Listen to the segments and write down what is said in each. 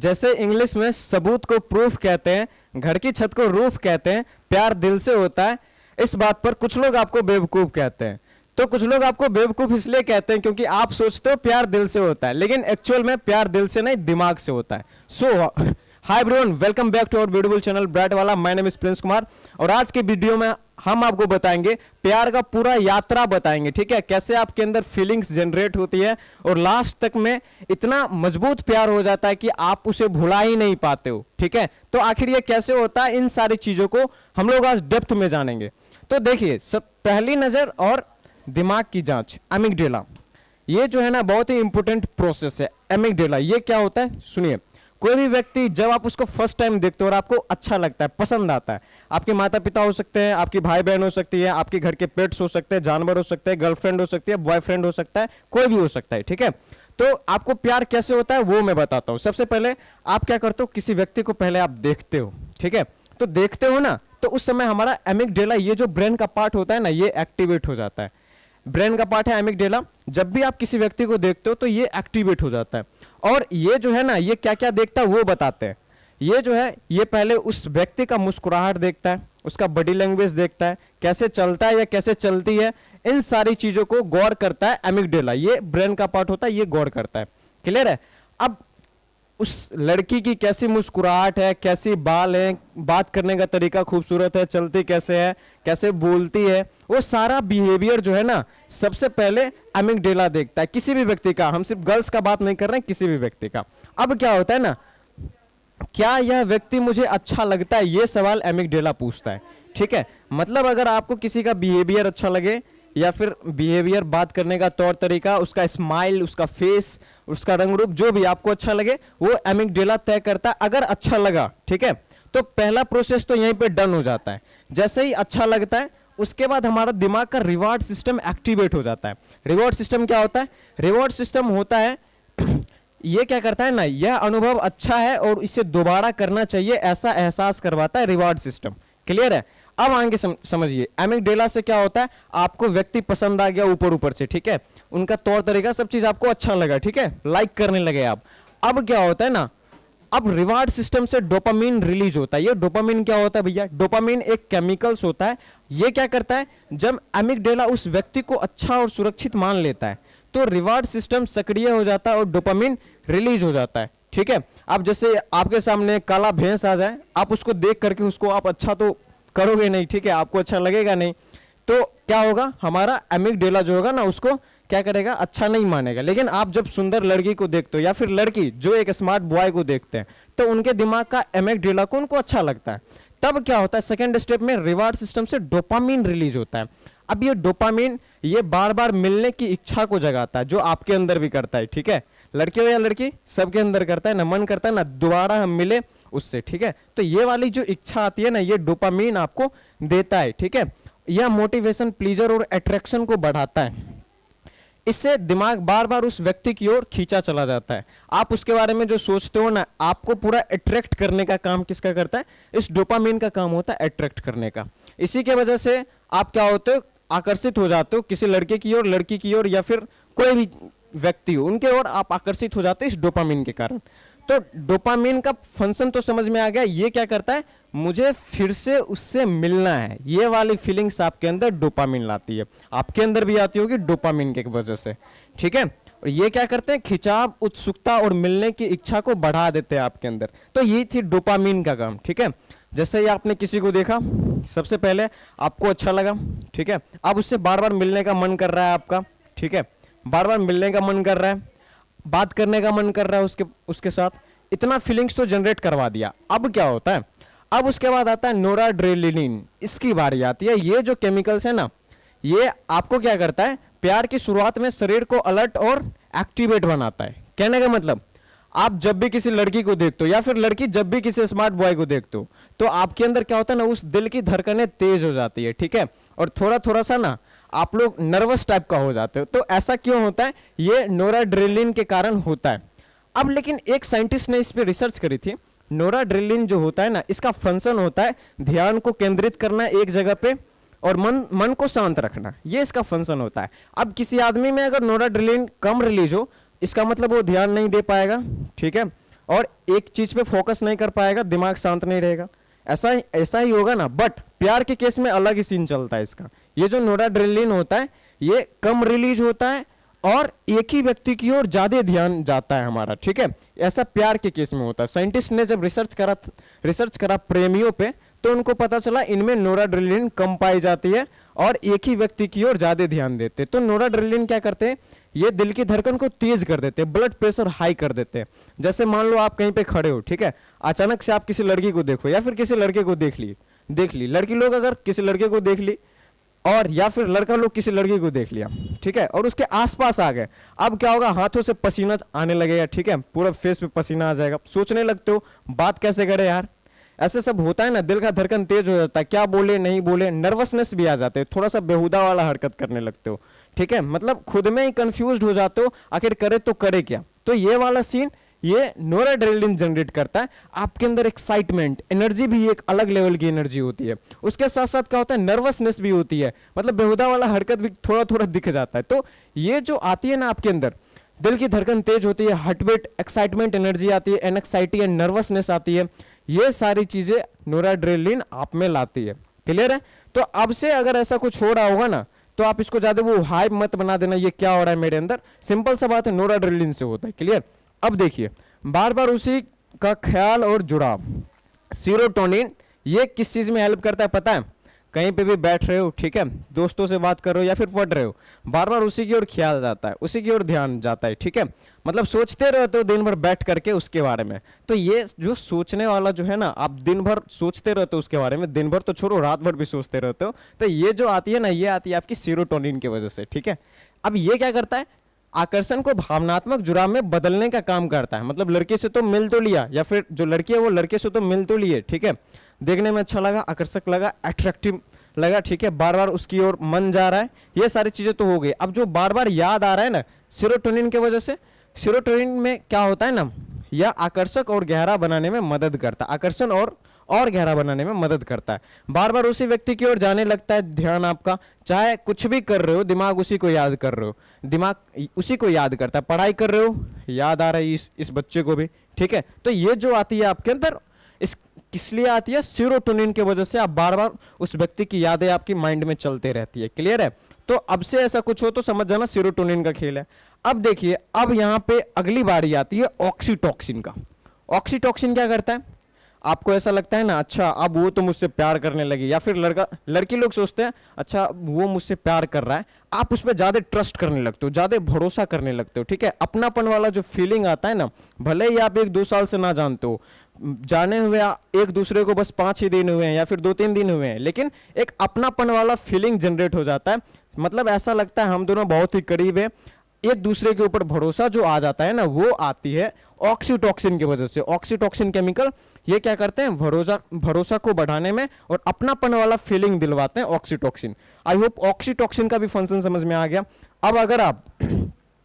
जैसे इंग्लिश में सबूत को प्रूफ कहते हैं, घर की छत को रूफ कहते हैं, प्यार दिल से होता है। इस बात पर कुछ लोग आपको बेवकूफ कहते हैं। तो कुछ लोग आपको बेवकूफ इसलिए कहते हैं क्योंकि आप सोचते हो प्यार दिल से होता है, लेकिन एक्चुअल में प्यार दिल से नहीं दिमाग से होता है। So hi everyone, welcome back to our beautiful channel bright वाला। My name is Prince Kumar और आज के वीडियो में हम आपको बताएंगे प्यार का पूरा यात्रा बताएंगे, ठीक है, कैसे आपके अंदर फीलिंग्स जनरेट होती है और लास्ट तक में इतना मजबूत प्यार हो जाता है कि आप उसे भुला ही नहीं पाते हो, ठीक है। तो आखिर ये कैसे होता है, इन सारी चीजों को हम लोग आज डेप्थ में जानेंगे। तो देखिए, सब पहली नजर और दिमाग की जांच, एमिगडाला, ये जो है ना बहुत ही इंपॉर्टेंट प्रोसेस है। एमिगडाला ये क्या होता है, सुनिए। कोई भी व्यक्ति जब आप उसको फर्स्ट टाइम देखते हो और आपको अच्छा लगता है, पसंद आता है, आपके माता पिता हो सकते हैं, आपकी भाई बहन हो सकती है, आपके घर के पेट्स हो सकते हैं, जानवर हो सकते हैं, गर्लफ्रेंड हो सकती है, बॉयफ्रेंड हो सकता है, कोई भी हो सकता है, ठीक है। तो आपको प्यार कैसे होता है वो मैं बताता हूं। सबसे पहले आप क्या करते हो, किसी व्यक्ति को पहले आप देखते हो, ठीक है। तो देखते हो ना, तो उस समय हमारा एमिगडाला, ये जो ब्रेन का पार्ट होता है ना, ये एक्टिवेट हो जाता है। ब्रेन का पार्ट है एमिगडाला। जब भी आप किसी व्यक्ति को देखते हो तो ये एक्टिवेट हो जाता है और ये जो है ना, ये क्या क्या देखता है वो बताते हैं। ये जो है, ये पहले उस व्यक्ति का मुस्कुराहट देखता है, उसका बॉडी लैंग्वेज देखता है, कैसे चलता है या कैसे चलती है, इन सारी चीजों को गौर करता है एमिगडाला। ये ब्रेन का पार्ट होता है, ये गौर करता है। क्लियर है। अब उस लड़की की कैसी मुस्कुराहट है, कैसी बाल है, बात करने का तरीका खूबसूरत है, चलती कैसे है, कैसे बोलती है, वो सारा बिहेवियर जो है ना, सबसे पहले एमिगडाला देखता है किसी भी व्यक्ति का। हम सिर्फ गर्ल्स का बात नहीं कर रहे हैं, किसी भी व्यक्ति का। अब क्या होता है ना, क्या यह व्यक्ति मुझे अच्छा लगता है, ये सवाल एमिगडाला पूछता है, ठीक है। मतलब अगर आपको किसी का बिहेवियर अच्छा लगे या फिर बिहेवियर, बात करने का तौर तरीका, उसका स्माइल, उसका फेस, उसका रंग रूप, जो भी आपको अच्छा लगे वो एमिगडाला तय करता है। अगर अच्छा लगा, ठीक है, तो पहला प्रोसेस तो यहीं पे डन हो जाता है। जैसे ही अच्छा लगता है उसके बाद हमारा दिमाग का रिवॉर्ड सिस्टम एक्टिवेट हो जाता है। रिवॉर्ड सिस्टम क्या होता है, रिवॉर्ड सिस्टम होता है ये क्या करता है ना, यह अनुभव अच्छा है और इसे दोबारा करना चाहिए, ऐसा एहसास करवाता है रिवॉर्ड सिस्टम। क्लियर है। अब आगे समझिए, एमिगडाला से क्या होता है, आपको व्यक्ति पसंद आ गया ऊपर ऊपर से, ठीक है, उनका तौर तरीका सब चीज आपको अच्छा लगा, ठीक है, लाइक करने लगे आप। अब क्या होता है ना, अब रिवार्ड सिस्टम से डोपामिन रिलीज होता है। ये डोपामिन क्या होता है भैया, डोपामिन एक केमिकल्स होता है। ये क्या करता है, जब एमिगडाला उस व्यक्ति को अच्छा और सुरक्षित मान लेता है तो रिवार्ड सिस्टम सक्रिय हो जाता है और डोपामिन रिलीज हो जाता है, ठीक है। अब जैसे आपके सामने काला भैंस आ जाए, आप उसको देख करके उसको आप अच्छा तो करोगे नहीं, ठीक है, आपको अच्छा लगेगा नहीं। तो क्या होगा, हमारा एमिगडाला जो होगा ना, उसको क्या करेगा, अच्छा नहीं मानेगा। लेकिन आप जब सुंदर लड़की को देखते हो या फिर लड़की जो एक स्मार्ट बॉय को देखते हैं, तो उनके दिमाग का एमिगडाला को उनको अच्छा लगता है। तब क्या होता है, सेकंड स्टेप में रिवार्ड सिस्टम से डोपामिन रिलीज होता है। अब ये डोपामिन ये बार बार मिलने की इच्छा को जगाता है, जो आपके अंदर भी करता है, ठीक है, लड़के हो या लड़की, सबके अंदर करता है ना, मन करता है ना दोबारा हम मिले उससे, ठीक है। तो ये वाली जो इच्छा आती है ना, ये डोपामिन आपको देता है, ठीक है। यह मोटिवेशन, प्लीजर और अट्रैक्शन को बढ़ाता है। इससे दिमाग बार बार उस व्यक्ति की ओर खींचा चला जाता है। आप उसके बारे में जो सोचते हो ना, आपको पूरा अट्रैक्ट करने का काम किसका करता है, इस डोपामिन का काम होता है अट्रैक्ट करने का। इसी के वजह से आप क्या होते हो, आकर्षित हो जाते हो किसी लड़के की ओर, लड़की की ओर, या फिर कोई भी व्यक्ति हो उनके ओर आप आकर्षित हो जाते हैं इस डोपामिन के कारण। तो डोपामिन का फंक्शन तो समझ में आ गया। ये क्या करता है, मुझे फिर से उससे मिलना है, ये वाली फीलिंग्स आपके अंदर डोपामिन लाती है। आपके अंदर भी आती होगी डोपामिन के वजह से, ठीक है। और ये क्या करते हैं, खिंचाव, उत्सुकता और मिलने की इच्छा को बढ़ा देते हैं आपके अंदर। तो ये थी डोपामिन का काम, ठीक है। जैसे ही आपने किसी को देखा, सबसे पहले आपको अच्छा लगा, ठीक है, अब उससे बार बार मिलने का मन कर रहा है आपका, ठीक है, बार बार मिलने का मन कर रहा है, बात करने का मन कर रहा है उसके साथ, इतना फीलिंग्स तो जनरेट करवा दिया। अब क्या होता है, अब उसके बाद आता है नोराड्रेनालिन, इसकी बारी आती है। ये जो केमिकल्स है ना, ये आपको क्या करता है, प्यार की शुरुआत में शरीर को अलर्ट और एक्टिवेट बनाता है। कहने का मतलब, आप जब भी किसी लड़की को देखते हो या फिर लड़की जब भी किसी स्मार्ट बॉय को देखते हो, तो आपके अंदर क्या होता है ना, उस दिल की धड़कनें तेज हो जाती है, ठीक है, और थोड़ा थोड़ा सा ना आप लोग नर्वस टाइप का हो जाते हो। तो ऐसा क्यों होता है, ये नोराड्रेनालिन के कारण होता है। अब लेकिन एक साइंटिस्ट ने इस पे रिसर्च करी थी। नोराड्रेनालिन जो होता है ना, इसका फंक्शन होता है ध्यान को केंद्रित करना एक जगह पे और मन को शांत रखना, ये इसका फंक्शन होता है। अब किसी आदमी में अगर नोराड्रेनालिन कम रिलीज हो, इसका मतलब वो ध्यान नहीं दे पाएगा, ठीक है, और एक चीज पे फोकस नहीं कर पाएगा, दिमाग शांत नहीं रहेगा, ऐसा ही होगा ना। बट प्यार के केस में अलग ही सीन चलता है इसका। ये जो नोराड्रेनालिन होता है ये कम रिलीज होता है और एक ही व्यक्ति की ओर ज्यादा ध्यान जाता है हमारा, ठीक है। ऐसा प्यार के केस में होता है। साइंटिस्ट ने जब रिसर्च करा प्रेमियों पे, तो उनको पता चला इनमें नोराड्रेनालिन कम पाई जाती है और एक ही व्यक्ति की ओर ज्यादा ध्यान देते। तो नोराड्रेनालिन क्या करते हैं, ये दिल की धड़कन को तेज कर देते हैं, ब्लड प्रेशर हाई कर देते हैं। जैसे मान लो आप कहीं पे खड़े हो, ठीक है, अचानक से आप किसी लड़की को देखो या फिर किसी लड़के को देख ली लड़की लोग अगर किसी लड़के को देख ली और या फिर लड़का लोग किसी लड़की को देख लिया, ठीक है, और उसके आसपास आ गए, अब क्या होगा, हाथों से पसीना आने लगेगा, ठीक है, पूरा फेस पे पसीना आ जाएगा, सोचने लगते हो बात कैसे करे यार, ऐसे सब होता है ना, दिल का धड़कन तेज हो जाता है, क्या बोले नहीं बोले, नर्वसनेस भी आ जाते हैं, थोड़ा सा बेहुदा वाला हरकत करने लगते हो, ठीक है, मतलब खुद में ही कंफ्यूज्ड हो जाते हो, आखिर करे तो करे क्या। तो ये वाला सीन ये नोराड्रेनालिन जनरेट करता है, आपके अंदर एक्साइटमेंट, एनर्जी भी एक अलग लेवल की एनर्जी होती है, उसके साथ साथ क्या होता है, नर्वसनेस भी होती है, मतलब बेहुदा वाला हरकत भी थोड़ा थोड़ा दिख जाता है। तो ये जो आती है ना आपके अंदर, दिल की धड़कन तेज होती है, हार्ट बीट, एक्साइटमेंट, एनर्जी आती है, एनक्साइटी एंड नर्वसनेस आती है, ये सारी चीजें नोराड्रेनालिन आप में लाती है। क्लियर है। तो अब से अगर ऐसा कुछ हो रहा होगा ना, तो आप इसको ज्यादा वो हाइप मत बना देना, ये क्या हो रहा है मेरे अंदर, सिंपल सा बात है, नोराड्रेनालिन से होता है। क्लियर। अब देखिए, बार बार उसी का ख्याल और जुड़ाव, सीरोटोनिन, ये किस चीज में हेल्प करता है पता है, कहीं पे भी बैठ रहे हो, ठीक है, दोस्तों से बात कर रहे हो या फिर पढ़ रहे हो, बार बार उसी की ओर ख्याल जाता है, उसी की ओर ध्यान जाता है, ठीक है, मतलब सोचते रहते हो दिन भर बैठ करके उसके बारे में। तो ये जो सोचने वाला जो है ना, आप दिन भर सोचते रहते हो उसके बारे में, दिन भर तो छोड़ो, रात भर भी सोचते रहते हो, तो ये जो आती है ना, ये आती है आपकी सीरोटोनिन की वजह से, ठीक है। अब ये क्या करता है, आकर्षण को भावनात्मक जुड़ाव में बदलने का काम करता है, मतलब लड़के से तो मिल तो लिया, या फिर जो लड़की है वो लड़के से तो मिल तो लिए, ठीक है, देखने में अच्छा लगा, आकर्षक लगा, अट्रैक्टिव लगा, ठीक है, बार बार उसकी ओर मन जा रहा है, ये सारी चीजें तो हो गई। अब जो बार बार याद आ रहा है ना, सीरोटोनिन की वजह से, सीरोटोनिन में क्या होता है ना, यह आकर्षक और गहरा बनाने में मदद करता है, आकर्षण और गहरा बनाने में मदद करता है, बार बार उसी व्यक्ति की ओर जाने लगता है ध्यान आपका, चाहे कुछ भी कर रहे हो दिमाग उसी को याद कर रहे हो, दिमाग उसी को याद करता है, पढ़ाई कर रहे हो याद आ रहा है इस बच्चे को भी, ठीक है। तो ये जो आती है आपके अंदर, इस किस लिए आती है, सीरोटोनिन की वजह से, आप बार बार उस व्यक्ति की यादें आपकी माइंड में चलते रहती है। क्लियर है। तो अब से ऐसा कुछ हो तो समझ जाना सीरोटोनिन का खेल है। अब देखिए, अब यहां पे अगली बारी आती है ऑक्सीटोसिन का। ऑक्सीटोसिन क्या करता है, आपको ऐसा लगता है ना, अच्छा अब वो तो मुझसे प्यार करने लगी, या फिर लड़की लोग सोचते हैं अच्छा वो मुझसे प्यार कर रहा है, आप उस पर ज्यादा ट्रस्ट करने लगते हो, ज्यादा भरोसा करने लगते हो, ठीक है, अपनापन वाला जो फीलिंग आता है ना, भले ही आप 1-2 साल से ना जानते हो, जाने हुए एक दूसरे को बस 5 ही दिन हुए हैं या फिर 2-3 दिन हुए हैं, लेकिन एक अपनापन वाला फीलिंग जनरेट हो जाता है, मतलब ऐसा लगता है हम दोनों बहुत ही करीब है, एक दूसरे के ऊपर भरोसा जो आ जाता है ना, वो आती है ऑक्सीटोसिन की वजह से। ऑक्सीटोसिन केमिकल ये क्या करते हैं, भरोसा को बढ़ाने में और अपनापन वाला फीलिंग दिलवाते हैं ऑक्सीटोसिन। आई होप ऑक्सीटोसिन का भी फंक्शन समझ में आ गया। अब अगर आप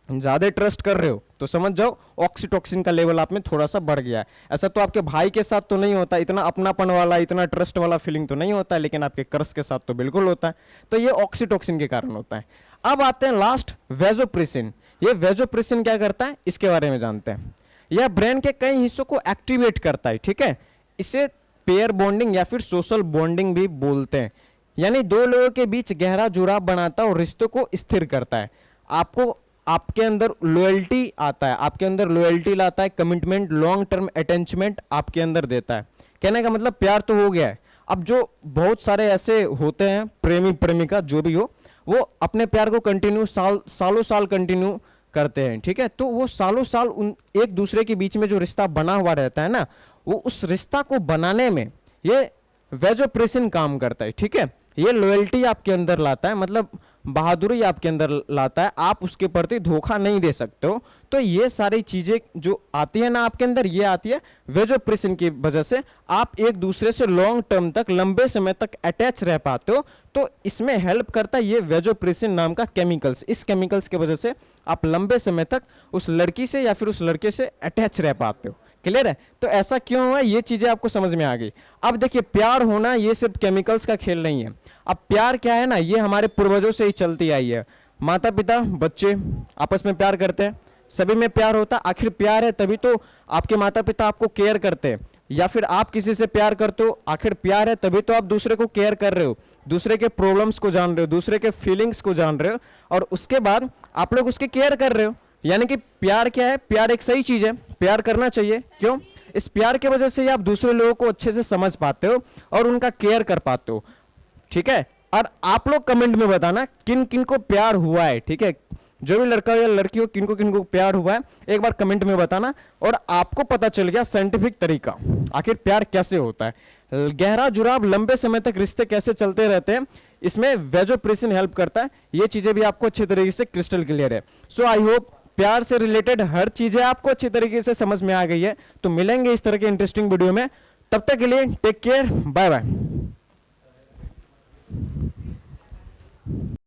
ज्यादा ट्रस्ट कर रहे हो तो समझ जाओ ऑक्सीटोसिन का लेवल आप में थोड़ा सा बढ़ गया है। ऐसा तो आपके भाई के साथ तो नहीं होता, इतना अपनापन वाला, इतना ट्रस्ट वाला फीलिंग तो नहीं होता है, लेकिन आपके क्रश के साथ तो बिल्कुल होता है। तो ये ऑक्सीटोसिन के कारण होता है। अब आते हैं लास्ट, वेजोप्रेसिन। ये वेजोप्रेसिन क्या करता है, इसके बारे में जानते हैं। यह ब्रेन के कई हिस्सों को एक्टिवेट करता है, ठीक है, इसे पेयर बॉन्डिंग या फिर सोशल बॉन्डिंग भी बोलते हैं, यानी दो लोगों के बीच गहरा जुड़ाव बनाता है और रिश्तों को स्थिर करता है। आपको आपके अंदर लॉयल्टी आता है, आपके अंदर लॉयल्टी लाता है, कमिटमेंट, लॉन्ग टर्म अटैचमेंट आपके अंदर देता है। कहने का मतलब प्यार तो हो गया है। अब जो बहुत सारे ऐसे होते हैं प्रेमी प्रेमिका जो भी हो, वो अपने प्यार को कंटिन्यू सालों साल कंटिन्यू करते हैं, ठीक है, तो वो सालों साल उन एक दूसरे के बीच में जो रिश्ता बना हुआ रहता है ना, वो उस रिश्ता को बनाने में ये वेजोप्रेसिन काम करता है, ठीक है। ये लॉयल्टी आपके अंदर लाता है, मतलब बहादुरी आपके अंदर लाता है, आप उसके प्रति धोखा नहीं दे सकते हो। तो ये सारी चीजें जो आती है ना आपके अंदर, ये आती है वेजोप्रेसिन की वजह से। आप एक दूसरे से लॉन्ग टर्म तक, लंबे समय तक अटैच रह पाते हो, तो इसमें हेल्प करता है ये वेजोप्रेसिन नाम का केमिकल्स। इस केमिकल्स की वजह से आप लंबे समय तक उस लड़की से या फिर उस लड़के से अटैच रह पाते हो। क्लियर है। तो ऐसा क्यों हुआ, ये चीजें आपको समझ में आ गई। अब देखिए, प्यार होना ये सिर्फ केमिकल्स का खेल नहीं है। अब प्यार क्या है ना, ये हमारे पूर्वजों से ही चलती आई है। माता पिता बच्चे आपस में प्यार करते हैं, सभी में प्यार होता है। आखिर प्यार है तभी तो आपके माता पिता आपको केयर करते हैं, या फिर आप किसी से प्यार करते हो, आखिर प्यार है तभी तो आप दूसरे को केयर कर रहे हो, दूसरे के प्रॉब्लम्स को जान रहे हो, दूसरे के फीलिंग्स को जान रहे हो, और उसके बाद आप लोग उसके केयर कर रहे हो। यानी कि प्यार क्या है? प्यार एक सही चीज है, प्यार करना चाहिए। क्यों? इस प्यार की वजह से ही आप दूसरे लोगों को अच्छे से समझ पाते हो और उनका केयर कर पाते हो। ठीक है? और आप लोग कमेंट में बताना किन किन को प्यार हुआ है। ठीक है? जो भी लड़का हो या लड़की हो, किनको किनको प्यार हुआ है एक बार कमेंट में बताना। और आपको पता चल गया साइंटिफिक तरीका आखिर प्यार कैसे होता है, गहरा जुड़ाव, लंबे समय तक रिश्ते कैसे चलते रहते हैं, इसमें वेजोप्रेसिन हेल्प करता है। ये चीजें भी आपको अच्छे तरीके से क्रिस्टल क्लियर है। सो आई होप प्यार से रिलेटेड हर चीजें आपको अच्छी तरीके से समझ में आ गई है। तो मिलेंगे इस तरह के इंटरेस्टिंग वीडियो में, तब तक के लिए टेक केयर, बाय बाय।